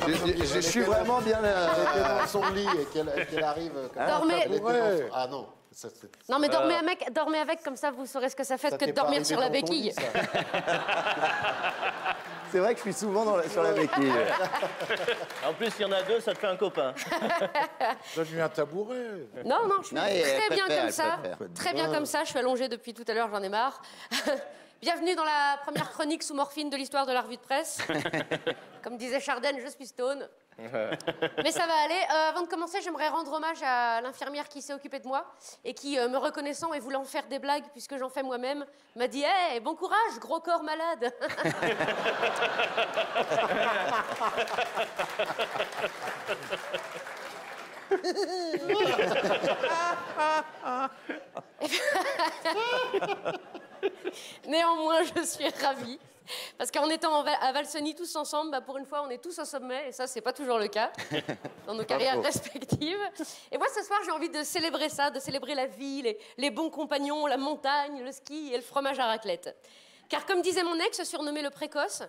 Je suis vraiment bien Elle était dans son lit et qu'elle arrive comme ça. Dormez. Elle était dans son- Ah non. Non, mais dormez avec, comme ça vous saurez ce que ça fait Ça que de t'est pas dormir arrivé sur la dans ton béquille. lit, ça. C'est vrai que je suis souvent sur la béquille. En plus, il y en a deux, ça te fait un copain. Donne-lui un tabouret. Non, non, je suis Non, très elle bien préfère, comme elle ça. préfère. Très bien comme ça. Je suis allongée depuis tout à l'heure, j'en ai marre. Bienvenue dans la première chronique sous morphine de l'histoire de la revue de presse. Comme disait Chardin, je suis stone. Mais ça va aller. Avant de commencer, j'aimerais rendre hommage à l'infirmière qui s'est occupée de moi et qui, me reconnaissant et voulant faire des blagues, puisque j'en fais moi-même, m'a dit « Hey, bon courage, gros corps malade !» Néanmoins, je suis ravie. Parce qu'en étant à Valseny tous ensemble, bah pour une fois, on est tous au sommet. Et ça, c'est pas toujours le cas dans nos carrières respectives. Et moi, ce soir, j'ai envie de célébrer ça, de célébrer la vie, les bons compagnons, la montagne, le ski et le fromage à raclette. Car comme disait mon ex, surnommé le précoce,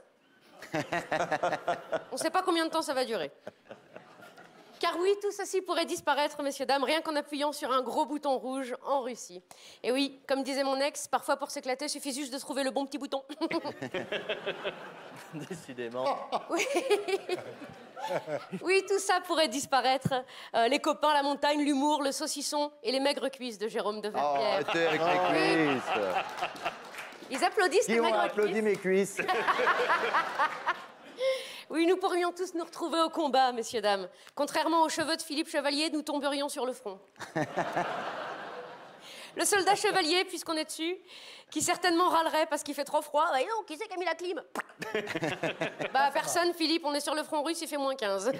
on sait pas combien de temps ça va durer. Car oui, tout ceci pourrait disparaître, messieurs, dames, rien qu'en appuyant sur un gros bouton rouge en Russie. Et oui, comme disait mon ex, parfois pour s'éclater, suffit juste de trouver le bon petit bouton. Décidément. Oui. Oui, tout ça pourrait disparaître. Les copains, la montagne, l'humour, le saucisson et les maigres cuisses de Jérôme de Oh, Verpierre. arrêtez avec les cuisses. Ils applaudissent Qui les ont maigres applaudi cuisses. mes cuisses? Oui, nous pourrions tous nous retrouver au combat, messieurs, dames. Contrairement aux cheveux de Philippe Chevalier, nous tomberions sur le front. Le soldat Chevalier, puisqu'on est dessus, qui certainement râlerait parce qu'il fait trop froid. Bah non, qui c'est qui a mis la clim? Bah personne, Philippe, on est sur le front russe, il fait moins 15.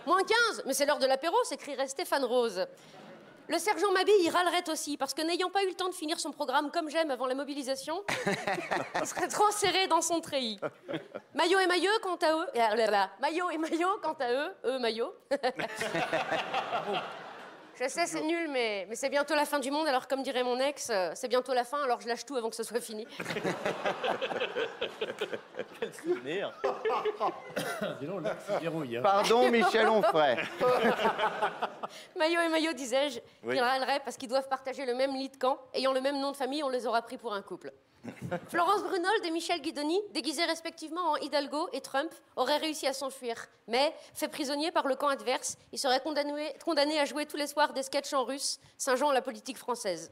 Moins 15? Mais c'est l'heure de l'apéro, s'écrirait Stéphane Rose. Le sergent Mabille, il râlerait aussi, parce que n'ayant pas eu le temps de finir son programme comme j'aime avant la mobilisation, il serait trop serré dans son treillis. Maillot et Maillot, quant à eux... Maillot et Maillot, quant à eux, Maillot. Je sais, c'est nul, mais c'est bientôt la fin du monde, alors comme dirait mon ex, c'est bientôt la fin, alors je lâche tout avant que ce soit fini. Quel souvenir. Dis donc, là, tu verrouilles, hein. Pardon, Michel Onfray. Maillot et Maillot, disais-je, ils râleraient parce qu'ils doivent partager le même lit de camp. Ayant le même nom de famille, on les aura pris pour un couple. Florence Brunold et Michel Guidoni, déguisés respectivement en Hidalgo et Trump, auraient réussi à s'enfuir. Mais, faits prisonniers par le camp adverse, ils seraient condamnés à jouer tous les soirs des sketchs en russe, singeant la politique française.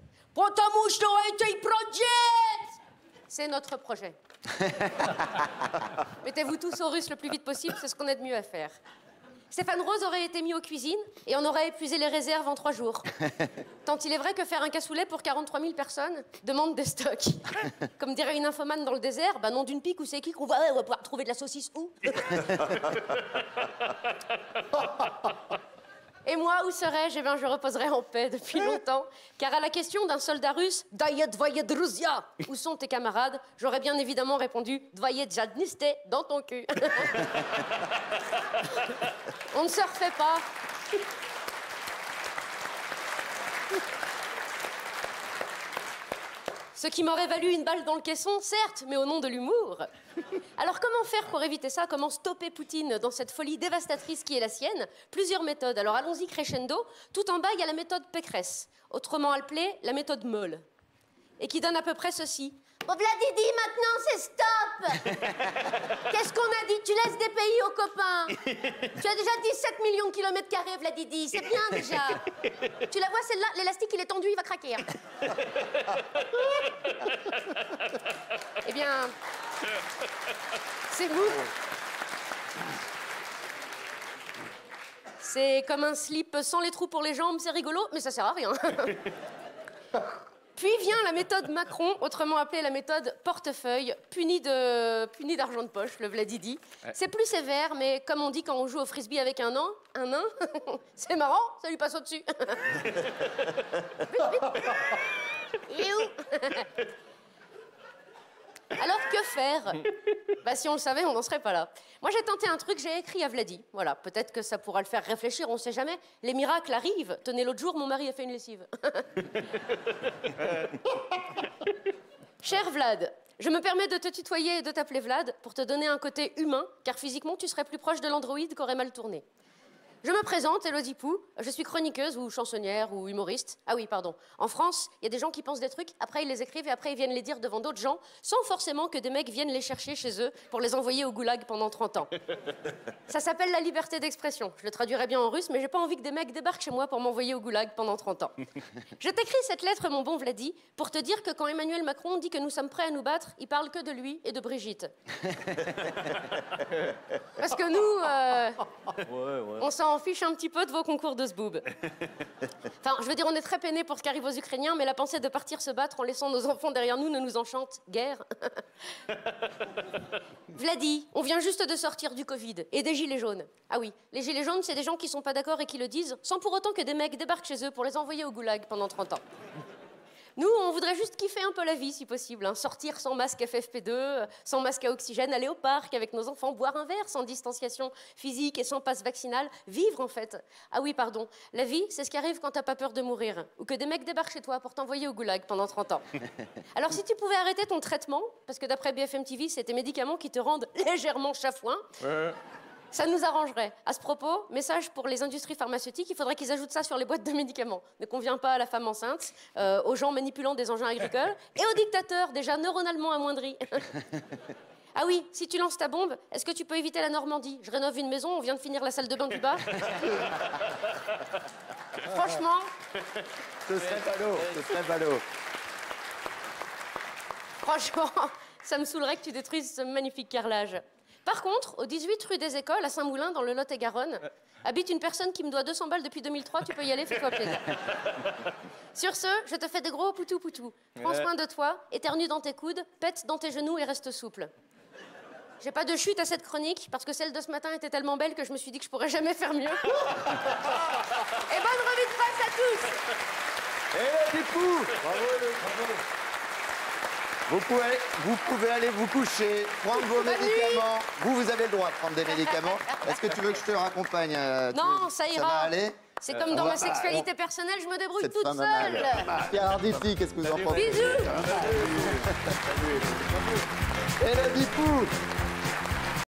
C'est notre projet. Mettez-vous tous au russe le plus vite possible, c'est ce qu'on a de mieux à faire. Stéphane Rose aurait été mis aux cuisines et on aurait épuisé les réserves en 3 jours. Tant il est vrai que faire un cassoulet pour 43 000 personnes demande des stocks. Comme dirait une infomane dans le désert, bah nom d'une pique, où c'est qui qu'on va pouvoir trouver de la saucisse où? Et moi, où serais-je? Eh bien, je reposerais en paix depuis longtemps. Car à la question d'un soldat russe, « Dayet dvoyet Druzia, où sont tes camarades ?» j'aurais bien évidemment répondu, « Dvoyet jadniste, dans ton cul. » On ne se refait pas. Ce qui m'aurait valu une balle dans le caisson, certes, mais au nom de l'humour. Alors comment faire pour éviter ça? Comment stopper Poutine dans cette folie dévastatrice qui est la sienne? Plusieurs méthodes. Alors allons-y crescendo. Tout en bas, il y a la méthode Pécresse, autrement appelée la méthode Moll, et qui donne à peu près ceci. Bon, Vladidi, maintenant, c'est stop. Qu'est-ce qu'on a dit? Tu laisses des pays aux copains. Tu as déjà 17 millions de kilomètres carrés, Vladidi. C'est bien, déjà. Tu la vois, celle-là? L'élastique, il est tendu, il va craquer. Hein. Eh bien, c'est vous. C'est comme un slip sans les trous pour les jambes, c'est rigolo, mais ça sert à rien. Puis vient la méthode Macron, autrement appelée la méthode portefeuille, punie d'argent de poche, le Vladidi. Ouais. C'est plus sévère, mais comme on dit quand on joue au frisbee avec un nain, c'est marrant, ça lui passe au-dessus. Alors que faire? Bah si on le savait, on n'en serait pas là. Moi j'ai tenté un truc, j'ai écrit à Vladi. Voilà, peut-être que ça pourra le faire réfléchir, on sait jamais. Les miracles arrivent. Tenez, l'autre jour, mon mari a fait une lessive. Cher Vlad, Je me permets de te tutoyer et de t'appeler Vlad pour te donner un côté humain, car physiquement, tu serais plus proche de l'androïde qu'aurait mal tourné. Je me présente, Élodie Pou, je suis chroniqueuse ou chansonnière ou humoriste. Ah oui, pardon. En France, il y a des gens qui pensent des trucs, après ils les écrivent et après ils viennent les dire devant d'autres gens, sans forcément que des mecs viennent les chercher chez eux pour les envoyer au goulag pendant 30 ans. Ça s'appelle la liberté d'expression. Je le traduirais bien en russe, mais j'ai pas envie que des mecs débarquent chez moi pour m'envoyer au goulag pendant 30 ans. Je t'écris cette lettre, mon bon Vladi, pour te dire que quand Emmanuel Macron dit que nous sommes prêts à nous battre, il parle que de lui et de Brigitte. Parce que nous, on s'en fiche un petit peu de vos concours de zboob. Enfin, je veux dire, on est très peinés pour ce qui arrive aux Ukrainiens, mais la pensée de partir se battre en laissant nos enfants derrière nous ne nous enchante guère. Vladi, on vient juste de sortir du Covid et des gilets jaunes. Ah oui, les gilets jaunes, c'est des gens qui sont pas d'accord et qui le disent, sans pour autant que des mecs débarquent chez eux pour les envoyer au goulag pendant 30 ans. Nous, on voudrait juste kiffer un peu la vie, si possible. Hein. Sortir sans masque FFP2, sans masque à oxygène, aller au parc avec nos enfants, boire un verre sans distanciation physique et sans passe vaccinal. Vivre, en fait. Ah oui, pardon. La vie, c'est ce qui arrive quand t'as pas peur de mourir. Ou que des mecs débarquent chez toi pour t'envoyer au goulag pendant 30 ans. Alors, si tu pouvais arrêter ton traitement, parce que d'après BFM TV, c'est tes médicaments qui te rendent légèrement chafouin... Ça nous arrangerait. À ce propos, message pour les industries pharmaceutiques, il faudrait qu'ils ajoutent ça sur les boîtes de médicaments. Ne convient pas à la femme enceinte, aux gens manipulant des engins agricoles et aux dictateurs déjà neuronalement amoindris. Ah oui, si tu lances ta bombe, est-ce que tu peux éviter la Normandie? Je rénove une maison, on vient de finir la salle de bain du bas. Franchement... Ce serait ballot, ce serait ballot. Franchement, ça me saoulerait que tu détruises ce magnifique carrelage. Par contre, au 18 rue des Écoles, à Saint-Moulin, dans le Lot-et-Garonne, habite une personne qui me doit 200 balles depuis 2003. Tu peux y aller, fais-toi plaisir. Sur ce, je te fais des gros poutou-poutou. Prends soin de toi, éternue dans tes coudes, pète dans tes genoux et reste souple. J'ai pas de chute à cette chronique, parce que celle de ce matin était tellement belle que je me suis dit que je pourrais jamais faire mieux. Et bonne revue de presse à tous. Élodie Pou, bravo, bravo. Vous pouvez aller vous coucher, prendre vos médicaments. Vous avez le droit de prendre des médicaments. Est-ce que tu veux que je te raccompagne? Non, ça ira. Ça va aller? C'est comme dans ma sexualité personnelle, je me débrouille toute seule. Pierre Arditi, qu'est-ce que vous en pensez? Bisous. Élodie Pou.